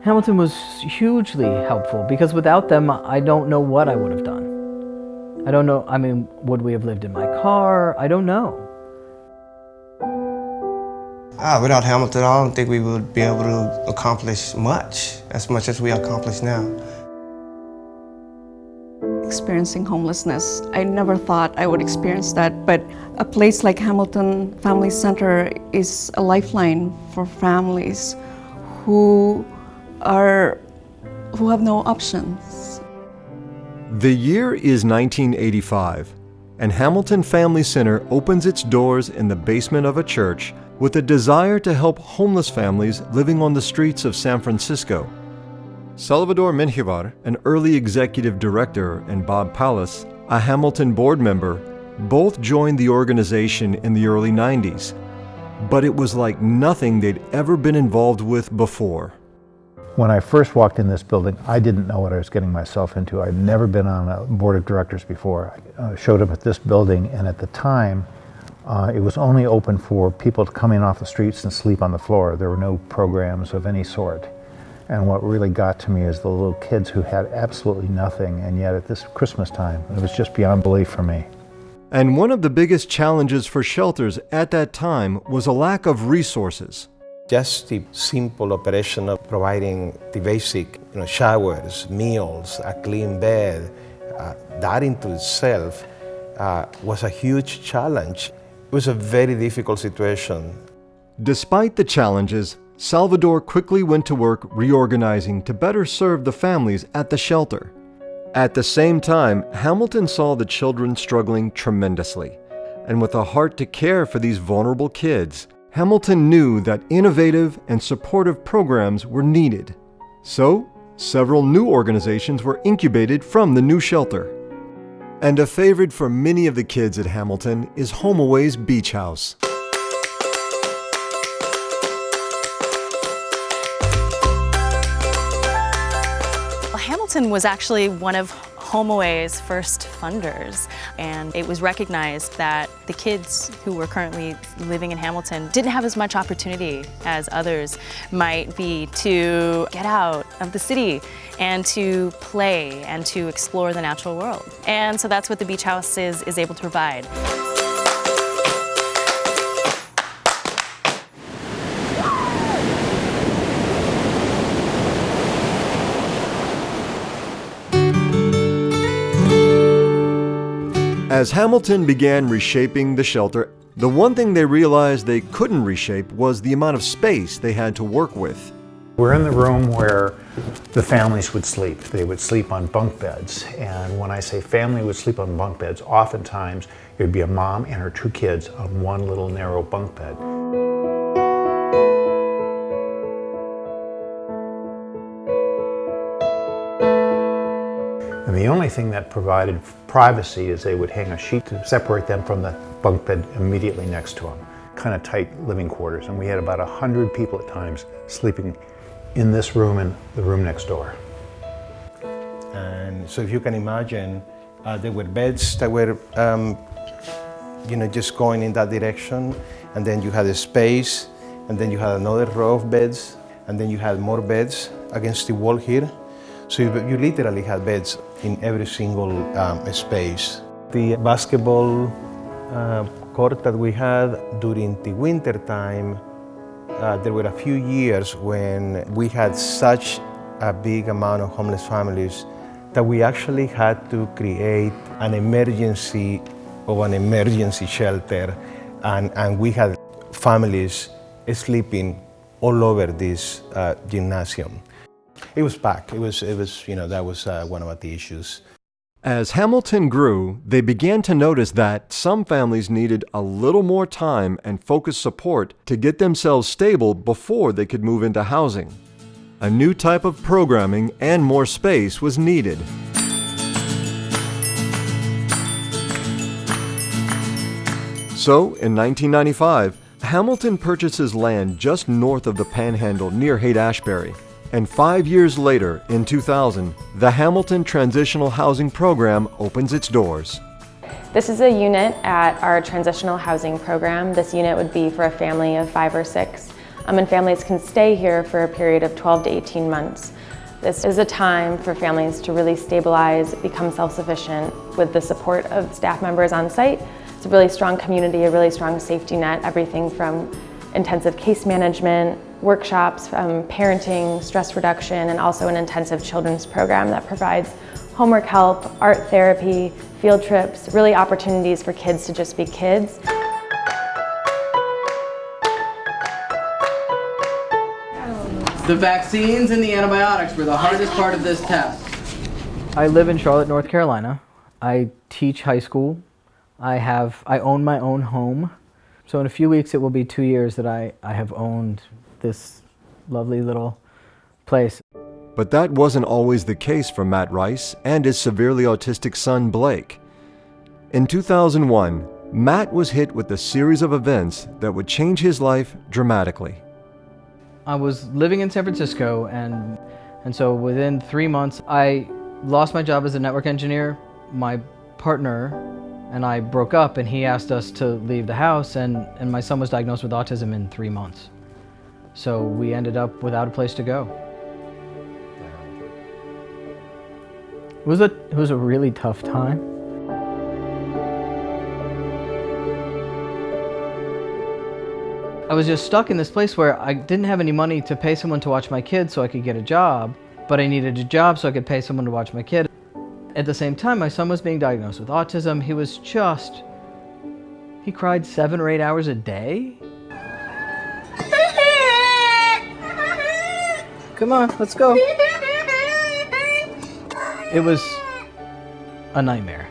Hamilton was hugely helpful because without them, I don't know what I would have done. I don't know, would we have lived in my car? I don't know. Without Hamilton, I don't think we would be able to accomplish as much as we accomplish now. Experiencing homelessness, I never thought I would experience that, but a place like Hamilton Family Center is a lifeline for families who have no options. The year is 1985, and Hamilton Family Center opens its doors in the basement of a church with a desire to help homeless families living on the streets of San Francisco. Salvador Menjivar, an early executive director, and Bob Pallas, a Hamilton board member, both joined the organization in the early 90s. But it was like nothing they'd ever been involved with before. When I first walked in this building, I didn't know what I was getting myself into. I'd never been on a board of directors before. I showed up at this building, and at the time, it was only open for people to come in off the streets and sleep on the floor. There were no programs of any sort. And what really got to me is the little kids who had absolutely nothing, and yet at this Christmas time, it was just beyond belief for me. And one of the biggest challenges for shelters at that time was a lack of resources. Just the simple operation of providing the basic, showers, meals, a clean bed, that into itself was a huge challenge. It was a very difficult situation. Despite the challenges, Salvador quickly went to work reorganizing to better serve the families at the shelter. At the same time, Hamilton saw the children struggling tremendously. And with a heart to care for these vulnerable kids, Hamilton knew that innovative and supportive programs were needed. So, several new organizations were incubated from the new shelter. And a favorite for many of the kids at Hamilton is HomeAway's Beach House. Hamilton was actually one of HomeAway's first funders, and it was recognized that the kids who were currently living in Hamilton didn't have as much opportunity as others might be to get out of the city and to play and to explore the natural world. And so that's what the Beach House is able to provide. As Hamilton began reshaping the shelter, the one thing they realized they couldn't reshape was the amount of space they had to work with. We're in the room where the families would sleep. They would sleep on bunk beds. And when I say family would sleep on bunk beds, oftentimes it would be a mom and her two kids on one little narrow bunk bed. And the only thing that provided privacy is they would hang a sheet to separate them from the bunk bed immediately next to them. Kind of tight living quarters. And we had about 100 people at times sleeping in this room and the room next door. And so if you can imagine, there were beds that were, just going in that direction. And then you had a space, and then you had another row of beds, and then you had more beds against the wall here. So you literally had beds in every single space. The basketball court that we had during the winter time, there were a few years when we had such a big amount of homeless families that we actually had to create an emergency shelter, and we had families sleeping all over this gymnasium. It was packed. It was that was one of the issues. As Hamilton grew, they began to notice that some families needed a little more time and focused support to get themselves stable before they could move into housing. A new type of programming and more space was needed. So, in 1995, Hamilton purchases land just north of the Panhandle near Haight-Ashbury. And 5 years later, in 2000, the Hamilton Transitional Housing Program opens its doors. This is a unit at our transitional housing program. This unit would be for a family of 5 or 6. and families can stay here for a period of 12 to 18 months. This is a time for families to really stabilize, become self-sufficient with the support of staff members on site. It's a really strong community, a really strong safety net, everything from intensive case management, workshops, parenting, stress reduction, and also an intensive children's program that provides homework help, art therapy, field trips, really opportunities for kids to just be kids. The vaccines and the antibiotics were the hardest part of this test. I live in Charlotte, North Carolina. I teach high school. I own my own home. So in a few weeks, it will be 2 years that I have owned this lovely little place. But that wasn't always the case for Matt Rice and his severely autistic son, Blake. In 2001, Matt was hit with a series of events that would change his life dramatically. I was living in San Francisco, and so within 3 months, I lost my job as a network engineer. My partner and I broke up, and he asked us to leave the house, and my son was diagnosed with autism in 3 months. So we ended up without a place to go. It was a really tough time. I was just stuck in this place where I didn't have any money to pay someone to watch my kid so I could get a job, but I needed a job so I could pay someone to watch my kid. At the same time, my son was being diagnosed with autism. He cried 7 or 8 hours a day. Come on, let's go. It was a nightmare.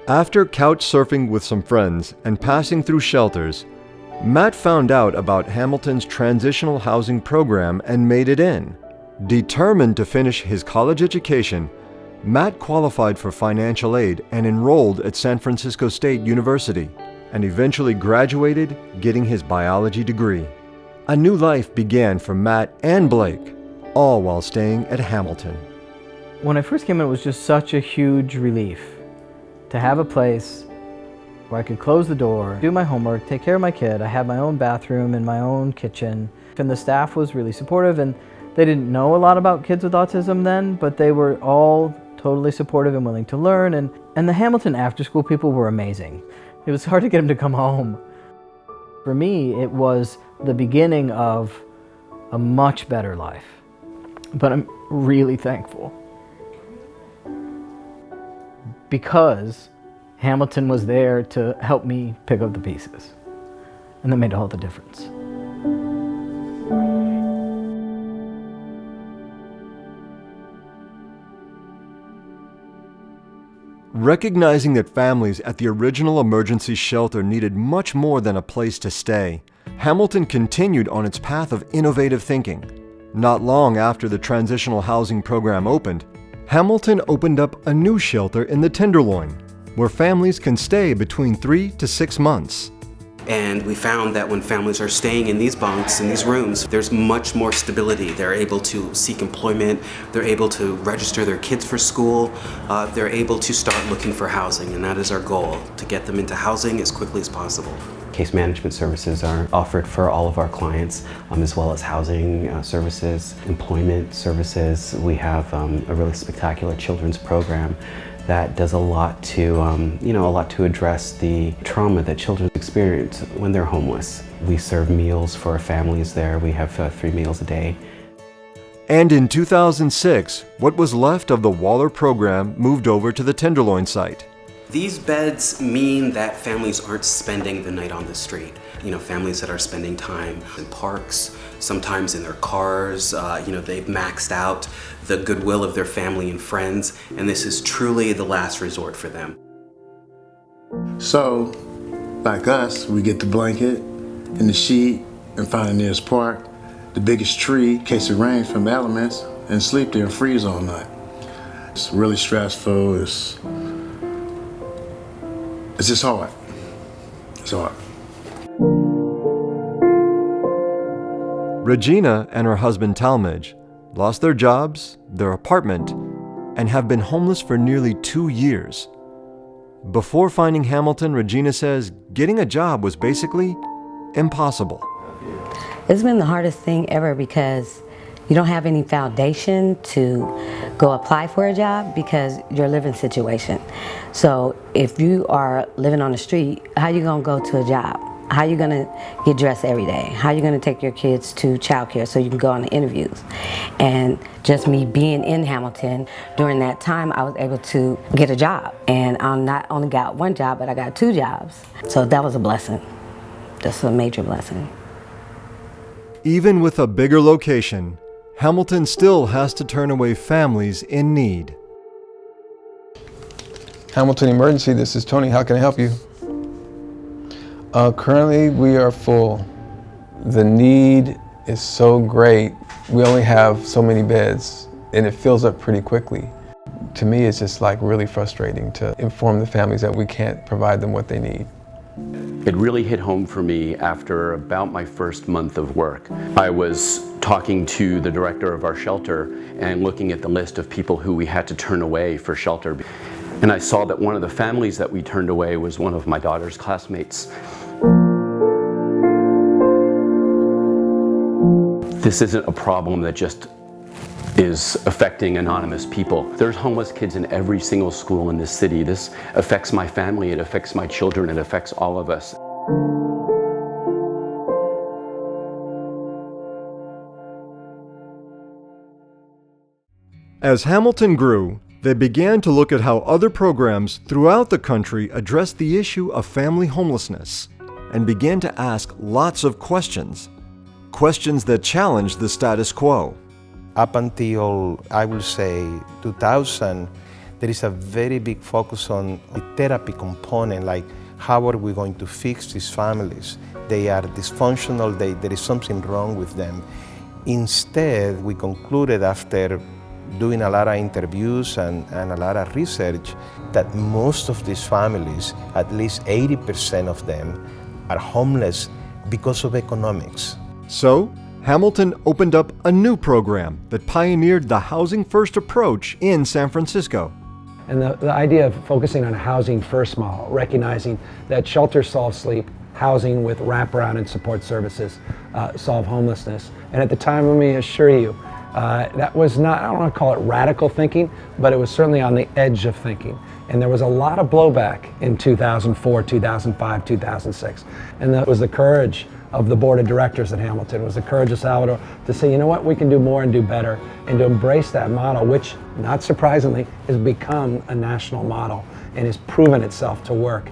After couch surfing with some friends and passing through shelters, Matt found out about Hamilton's transitional housing program and made it in. Determined to finish his college education, Matt qualified for financial aid and enrolled at San Francisco State University, and eventually graduated, getting his biology degree. A new life began for Matt and Blake, all while staying at Hamilton. When I first came in, it was just such a huge relief to have a place where I could close the door, do my homework, take care of my kid. I had my own bathroom and my own kitchen. And the staff was really supportive, and they didn't know a lot about kids with autism then, but they were all totally supportive and willing to learn. And the Hamilton after-school people were amazing. It was hard to get them to come home. For me, it was the beginning of a much better life. But I'm really thankful, because Hamilton was there to help me pick up the pieces, and that made all the difference. Recognizing that families at the original emergency shelter needed much more than a place to stay, Hamilton continued on its path of innovative thinking. Not long after the transitional housing program opened, Hamilton opened up a new shelter in the Tenderloin, where families can stay between 3 to 6 months. And we found that when families are staying in these bunks, in these rooms, there's much more stability. They're able to seek employment, they're able to register their kids for school, they're able to start looking for housing, and that is our goal, to get them into housing as quickly as possible. Case management services are offered for all of our clients, as well as housing services, employment services. We have a really spectacular children's program that does a lot to, address the trauma that children experience when they're homeless. We serve meals for families there. We have 3 meals a day. And in 2006, what was left of the Waller program moved over to the Tenderloin site. These beds mean that families aren't spending the night on the street. Families that are spending time in parks, sometimes in their cars, they've maxed out the goodwill of their family and friends, and this is truly the last resort for them. So, like us, we get the blanket and the sheet and find the nearest park, the biggest tree in case it rains from the elements, and sleep there and freeze all night. It's really stressful. It's just hard. It's hard. Regina and her husband Talmadge lost their jobs, their apartment, and have been homeless for nearly 2 years. Before finding Hamilton, Regina says getting a job was basically impossible. It's been the hardest thing ever because you don't have any foundation to go apply for a job because your living situation. So if you are living on the street, how you gonna go to a job? How you gonna get dressed every day? How you gonna take your kids to childcare so you can go on the interviews? And just me being in Hamilton, during that time I was able to get a job. And I not only got one job, but I got 2 jobs. So that was a blessing. That's a major blessing. Even with a bigger location, Hamilton still has to turn away families in need. Hamilton Emergency, this is Tony. How can I help you? Currently, we are full. The need is so great. We only have so many beds, and it fills up pretty quickly. To me, it's just like really frustrating to inform the families that we can't provide them what they need. It really hit home for me after about my first month of work. I was talking to the director of our shelter and looking at the list of people who we had to turn away for shelter. And I saw that one of the families that we turned away was one of my daughter's classmates. This isn't a problem that just is affecting anonymous people. There's homeless kids in every single school in this city. This affects my family, it affects my children, it affects all of us. As Hamilton grew, they began to look at how other programs throughout the country addressed the issue of family homelessness and began to ask lots of questions. Questions that challenged the status quo. Up until, I will say, 2000, there is a very big focus on the therapy component, like how are we going to fix these families? They are dysfunctional, there is something wrong with them. Instead, we concluded after doing a lot of interviews and a lot of research that most of these families, at least 80% of them, are homeless because of economics. So, Hamilton opened up a new program that pioneered the Housing First approach in San Francisco. And the idea of focusing on a housing first model, recognizing that shelter solves sleep, housing with wraparound and support services solve homelessness. And at the time, let me assure you, that was not, I don't want to call it radical thinking, but it was certainly on the edge of thinking. And there was a lot of blowback in 2004, 2005, 2006. And that was the courage of the board of directors at Hamilton. It was the courage of Salvador to say, you know what, we can do more and do better, and to embrace that model, which, not surprisingly, has become a national model and has proven itself to work.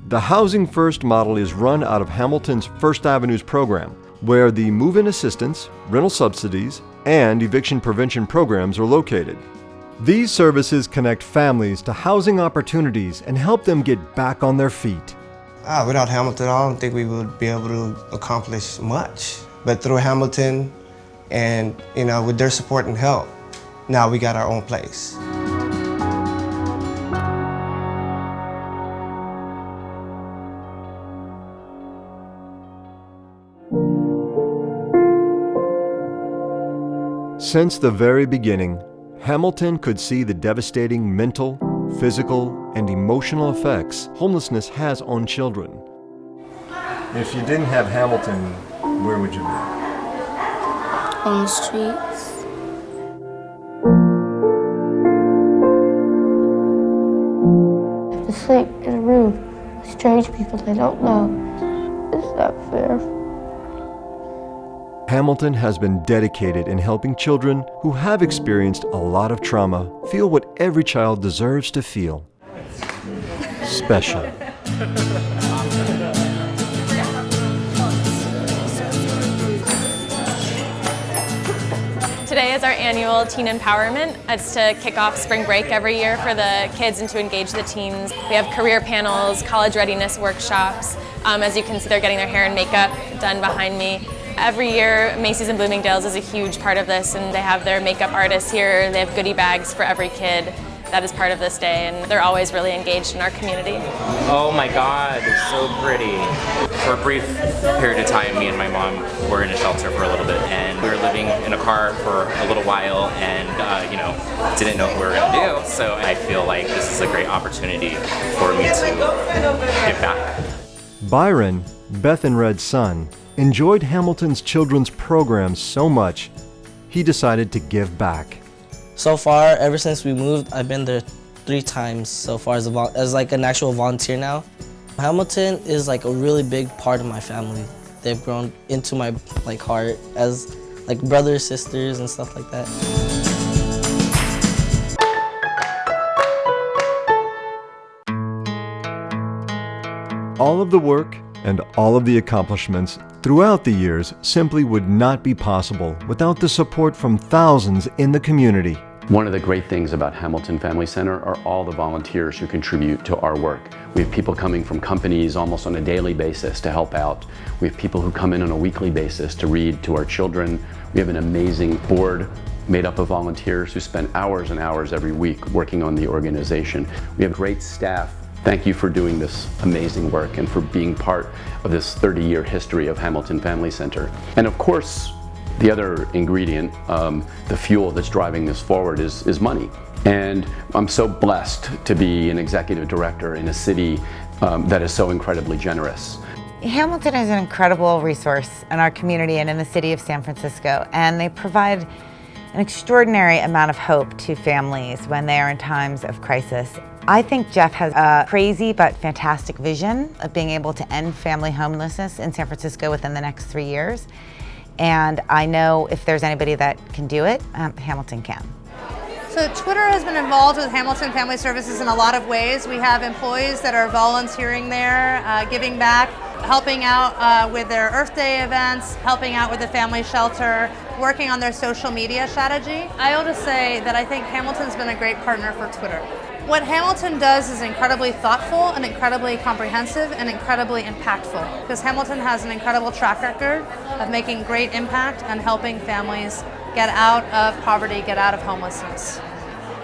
The Housing First model is run out of Hamilton's First Avenues program, where the move-in assistance, rental subsidies, and eviction prevention programs are located. These services connect families to housing opportunities and help them get back on their feet. Without Hamilton, I don't think we would be able to accomplish much. But through Hamilton and, with their support and help, now we got our own place. Since the very beginning, Hamilton could see the devastating mental, physical, and emotional effects homelessness has on children. If you didn't have Hamilton, where would you be? On the streets. I have to sleep in a room with strange people I don't know. Is that fair? Hamilton has been dedicated in helping children who have experienced a lot of trauma feel what every child deserves to feel. Special. Today is our annual Teen Empowerment. It's to kick off spring break every year for the kids and to engage the teens. We have career panels, college readiness workshops. As you can see, they're getting their hair and makeup done behind me. Every year, Macy's and Bloomingdale's is a huge part of this, and they have their makeup artists here. They have goodie bags for every kid that is part of this day, and they're always really engaged in our community. Oh my God, it's so pretty. For a brief period of time, me and my mom were in a shelter for a little bit, and we were living in a car for a little while, and didn't know what we were going to do. So I feel like this is a great opportunity for me to give back. Byron Beth and Red's son, enjoyed Hamilton's children's programs so much, he decided to give back. So far, ever since we moved, I've been there 3 times so far as like an actual volunteer now. Hamilton is like a really big part of my family. They've grown into my heart as like brothers, sisters, and stuff like that. All of the work and all of the accomplishments throughout the years simply would not be possible without the support from thousands in the community. One of the great things about Hamilton Family Center are all the volunteers who contribute to our work. We have people coming from companies almost on a daily basis to help out. We have people who come in on a weekly basis to read to our children. We have an amazing board made up of volunteers who spend hours and hours every week working on the organization. We have great staff. Thank you for doing this amazing work and for being part of this 30-year history of Hamilton Family Center. And of course, the other ingredient, the fuel that's driving this forward is money. And I'm so blessed to be an executive director in a city that is so incredibly generous. Hamilton is an incredible resource in our community and in the city of San Francisco, and they provide an extraordinary amount of hope to families when they are in times of crisis. I think Jeff has a crazy but fantastic vision of being able to end family homelessness in San Francisco within the next 3 years. And I know if there's anybody that can do it, Hamilton can. So Twitter has been involved with Hamilton Family Services in a lot of ways. We have employees that are volunteering there, giving back, helping out with their Earth Day events, helping out with the family shelter, working on their social media strategy. I ought to say that I think Hamilton's been a great partner for Twitter. What Hamilton does is incredibly thoughtful and incredibly comprehensive and incredibly impactful, because Hamilton has an incredible track record of making great impact and helping families get out of poverty, get out of homelessness.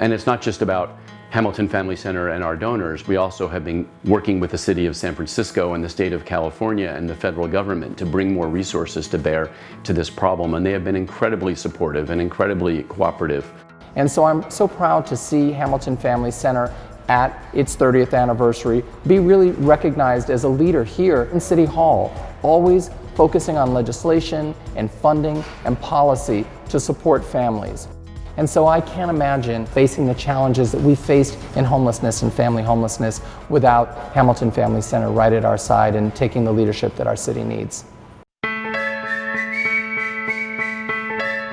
And it's not just about Hamilton Family Center and our donors. We also have been working with the city of San Francisco and the state of California and the federal government to bring more resources to bear to this problem. And they have been incredibly supportive and incredibly cooperative. And so I'm so proud to see Hamilton Family Center at its 30th anniversary be really recognized as a leader here in City Hall, always focusing on legislation and funding and policy to support families. And so I can't imagine facing the challenges that we faced in homelessness and family homelessness without Hamilton Family Center right at our side and taking the leadership that our city needs.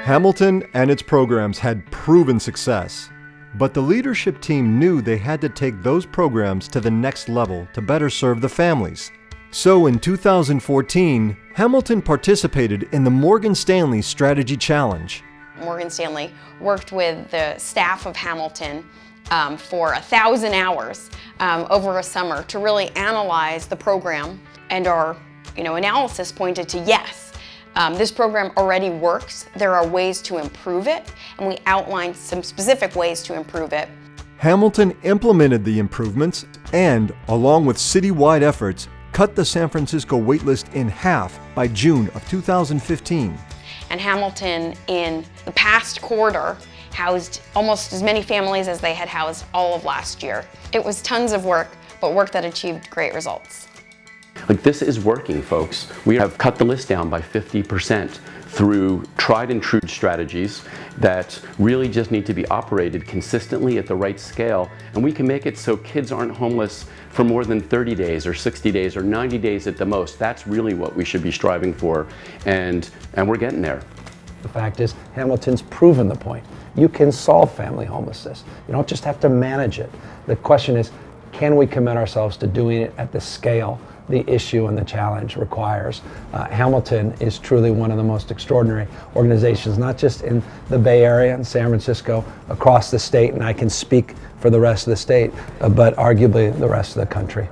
Hamilton and its programs had proven success, but the leadership team knew they had to take those programs to the next level to better serve the families. So in 2014, Hamilton participated in the Morgan Stanley Strategy Challenge. Morgan Stanley worked with the staff of Hamilton for 1,000 hours over a summer to really analyze the program, and our analysis pointed to yes. This program already works. There are ways to improve it, and we outlined some specific ways to improve it. Hamilton implemented the improvements and, along with citywide efforts, cut the San Francisco waitlist in half by June of 2015. And Hamilton, in the past quarter, housed almost as many families as they had housed all of last year. It was tons of work, but work that achieved great results. This is working, folks. We have cut the list down by 50% through tried and true strategies that really just need to be operated consistently at the right scale, and we can make it so kids aren't homeless for more than 30 days or 60 days or 90 days at the most. That's really what we should be striving for, and we're getting there. The fact is, Hamilton's proven the point. You can solve family homelessness. You don't just have to manage it. The question is, can we commit ourselves to doing it at the scale the issue and the challenge requires? Hamilton is truly one of the most extraordinary organizations, not just in the Bay Area and San Francisco, across the state, and I can speak for the rest of the state, but arguably the rest of the country.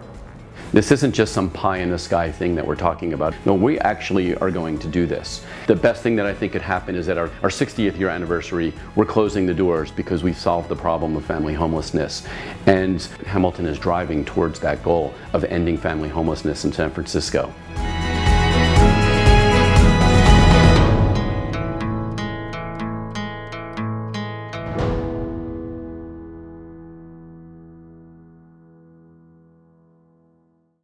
This isn't just some pie in the sky thing that we're talking about. No, we actually are going to do this. The best thing that I think could happen is that our 60th year anniversary, we're closing the doors because we've solved the problem of family homelessness. And Hamilton is driving towards that goal of ending family homelessness in San Francisco.